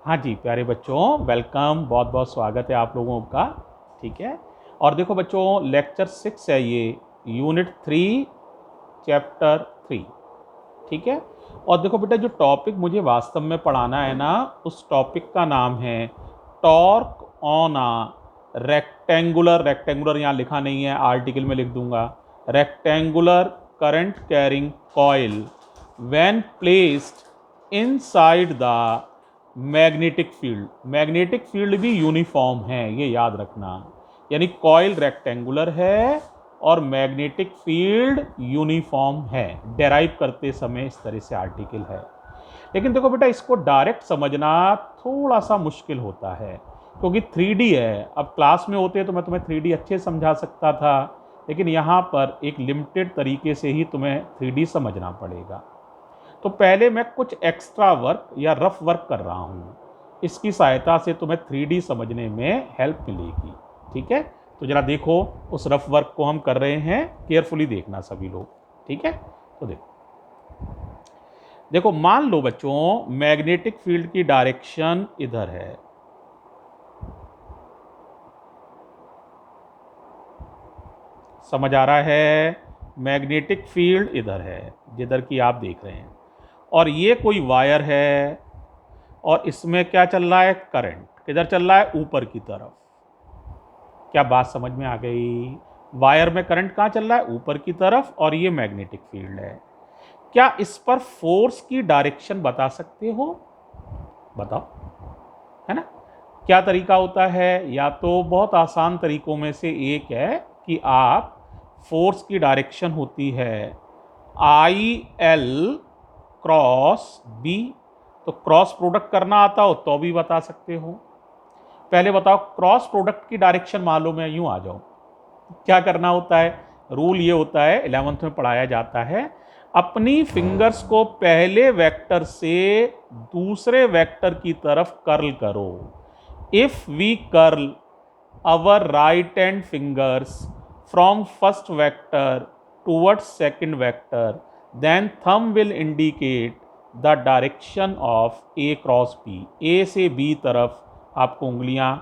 हाँ जी, प्यारे बच्चों, वेलकम, बहुत बहुत स्वागत है आप लोगों का। ठीक है। और देखो बच्चों, लेक्चर 6 है ये, यूनिट 3, चैप्टर 3। ठीक है। और देखो बेटा, जो टॉपिक मुझे वास्तव में पढ़ाना है ना, उस टॉपिक का नाम है torque on a rectangular. Rectangular यहाँ लिखा नहीं है, आर्टिकल में लिख दूंगा। Rectangular current carrying coil when placed inside the magnetic field. Magnetic field भी यूनिफॉर्म है, ये याद रखना। यानी कॉइल रेक्टेंगुलर है और मैग्नेटिक फील्ड यूनिफॉर्म है। डेराइव करते समय इस तरह से आर्टिकल है। लेकिन देखो बेटा, इसको डायरेक्ट समझना थोड़ा सा मुश्किल होता है, क्योंकि 3D है। अब क्लास में होते तो मैं तुम्हें 3D अच्छे समझा सकता था, लेकिन यहाँ पर एक लिमिटेड तरीके से ही तुम्हें 3D समझना पड़ेगा। तो पहले मैं कुछ एक्स्ट्रा वर्क या रफ वर्क कर रहा हूँ, इसकी सहायता से तुम्हें 3D समझने में हेल्प मिलेगी। ठीक है। तो जरा देखो, उस रफ वर्क को हम कर रहे हैं, केयरफुली देखना सभी लोग। ठीक है। तो देखो देखो मान लो बच्चों, मैग्नेटिक फील्ड की डायरेक्शन इधर है। समझ आ रहा है? मैग्नेटिक फील्ड इधर है, जिधर की आप देख रहे हैं, और ये कोई वायर है, और इसमें क्या चल रहा है? करंट किधर चल रहा है? ऊपर की तरफ। क्या बात समझ में आ गई? वायर में करंट कहाँ चल रहा है? ऊपर की तरफ, और ये मैग्नेटिक फील्ड है। क्या इस पर फोर्स की डायरेक्शन बता सकते हो? बताओ, है ना? क्या तरीका होता है? या तो बहुत आसान तरीकों में से एक है कि आप फोर्स की डायरेक्शन होती है IL क्रॉस B। तो क्रॉस प्रोडक्ट करना आता हो तो भी बता सकते हो। पहले बताओ, क्रॉस प्रोडक्ट की डायरेक्शन मालूम है? यूं आ जाओ, क्या करना होता है? रूल ये होता है, 11th में पढ़ाया जाता है, अपनी फिंगर्स को पहले वेक्टर से दूसरे वेक्टर की तरफ कर्ल करो। If we curl our right hand fingers from first vector towards second vector, then thumb will indicate the direction of A cross B। A से B तरफ आपको उंगलियां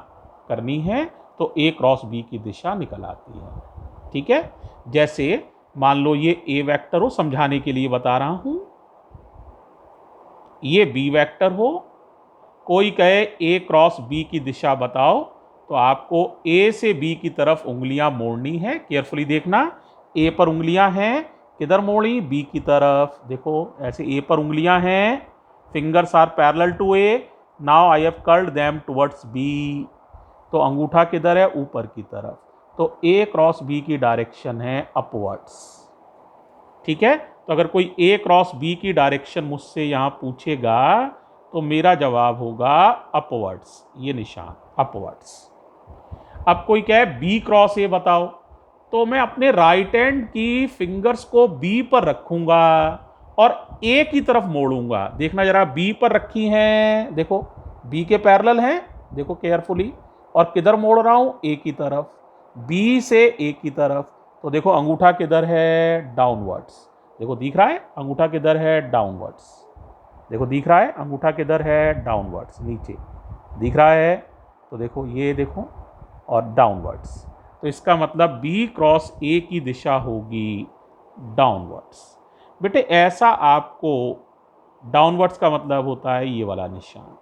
करनी है, तो A क्रॉस B की दिशा निकल आती है। ठीक है। जैसे मान लो ये A वेक्टर हो, समझाने के लिए बता रहा हूं, ये B वेक्टर हो, कोई कहे A क्रॉस B की दिशा बताओ, तो आपको A से B की तरफ उंगलियां मोड़नी है। केयरफुली देखना, A पर उंगलियां हैं, किधर मोड़ी? B की तरफ। देखो ऐसे A पर उंगलियां हैं, fingers are parallel to A, now I have curled them towards B। तो अंगूठा किधर है? ऊपर की तरफ। तो A क्रॉस B की डायरेक्शन है अपवर्ड्स। ठीक है। तो अगर कोई A क्रॉस B की डायरेक्शन मुझसे यहां पूछेगा, तो मेरा जवाब होगा अपवर्ड्स, ये निशान अपवर्ड्स। अब कोई कहे B क्रॉस A बताओ, तो मैं अपने राइट हैंड की फिंगर्स को B पर रखूंगा और A की तरफ मोड़ूंगा। देखना जरा, B पर रखी हैं, देखो B के पैरेलल हैं, देखो केयरफुली, और किधर मोड़ रहा हूं? A की तरफ। B से A की तरफ। तो देखो अंगूठा किधर है? डाउनवर्ड्स। देखो दिख रहा है अंगूठा किधर है? डाउनवर्ड्स। देखो दिख रहा है अंगूठा किधर है? डाउनवर्ड्स, नीचे दिख रहा है। तो देखो ये देखो, और डाउनवर्ड्स। तो इसका मतलब B क्रॉस A की दिशा होगी डाउनवर्ड्स। बेटे ऐसा आपको, डाउनवर्ड्स का मतलब होता है ये वाला निशान,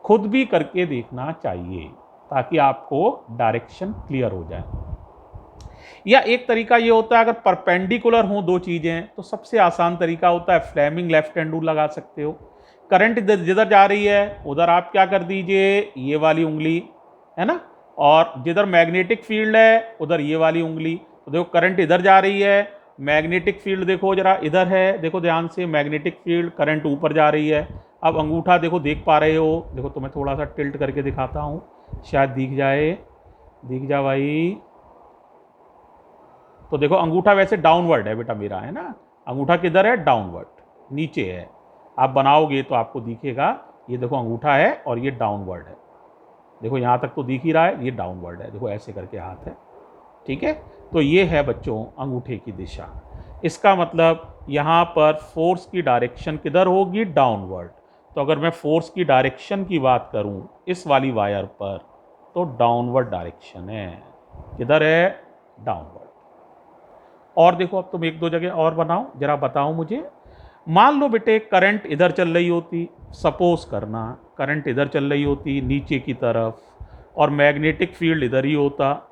खुद भी करके देखना चाहिए, ताकि आपको डायरेक्शन क्लियर हो जाए। या एक तरीका ये होता है, अगर परपेंडिकुलर हों दो चीजें, तो सबसे आसान तरीका होता है फ्लेमिंग लेफ्ट हैंड रूल लगा सकते हो। करंट जिधर जा रही है उधर आप क्या कर दीजिए? ये वाली उंगली, है ना, और जिधर मैग्नेटिक फील्ड है उधर ये वाली उंगली। तो देखो करंट इधर जा रही है, मैग्नेटिक फील्ड देखो जरा इधर है, देखो ध्यान से, मैग्नेटिक फील्ड, करंट ऊपर जा रही है। अब अंगूठा देखो, देख पा रहे हो? देखो तुम्हें थोड़ा सा टिल्ट करके दिखाता हूँ, शायद दिख जाए, दिख जा भाई। तो देखो अंगूठा वैसे डाउनवर्ड है बेटा मेरा, है ना, अंगूठा किधर है? डाउनवर्ड, नीचे है। आप बनाओगे तो आपको दिखेगा, ये देखो अंगूठा है और ये डाउनवर्ड है। देखो यहाँ तक तो दिख ही रहा है, ये डाउनवर्ड है, देखो ऐसे करके हाथ है। ठीक है। तो ये है बच्चों अंगूठे की दिशा। इसका मतलब यहाँ पर फोर्स की डायरेक्शन किधर होगी? डाउनवर्ड। तो अगर मैं फोर्स की डायरेक्शन की बात करूं इस वाली वायर पर, तो डाउनवर्ड डायरेक्शन है। किधर है? डाउनवर्ड। और देखो, अब तुम एक दो जगह और बनाओ, जरा बताओ मुझे। मान लो बेटे करंट इधर चल रही होती, सपोज करना करंट इधर चल रही होती नीचे की तरफ, और मैग्नेटिक फील्ड इधर ही होता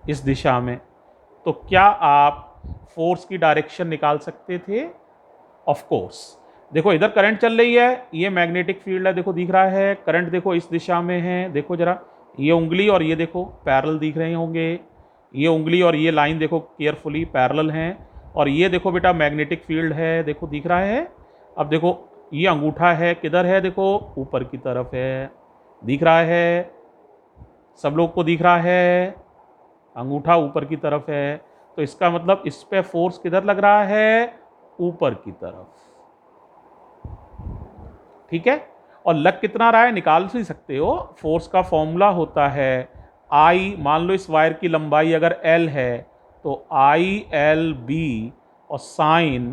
इस दिशा में, तो क्या आप फोर्स की डायरेक्शन निकाल सकते थे? Of course. देखो इधर करंट चल रही है, ये मैग्नेटिक फील्ड है, देखो दिख रहा है, करंट देखो इस दिशा में है, देखो जरा, ये उंगली और ये देखो पैरेलल दिख रहे होंगे, ये उंगली और ये लाइन देखो केयरफुली पैरेलल हैं, और ये देखो बेटा मैग्नेटिक फील्ड है, देखो दिख रहा है। अब देखो ये अंगूठा है, किधर है? देखो ऊपर की तरफ है, दिख रहा है, सब लोग को दिख रहा है, अंगूठा ऊपर की तरफ है, तो इसका मतलब इस पे फोर्स किधर लग रहा है? ऊपर की तरफ। ठीक है, और लग कितना रहा है निकाल भी सकते हो। फोर्स का फॉर्मूला होता है आई, मान लो इस वायर की लंबाई अगर एल है तो आई एल बी और साइन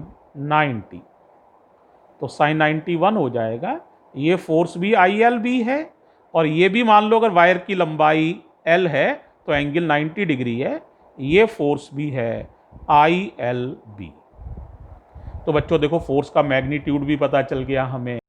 90, तो साइन 91 हो जाएगा। ये फोर्स भी आई एल बी है, और ये भी मान लो अगर वायर की लंबाई एल है तो एंगल 90 डिग्री है, ये फोर्स भी है आई एल बी। तो बच्चों देखो फोर्स का मैग्नीट्यूड भी पता चल गया हमें।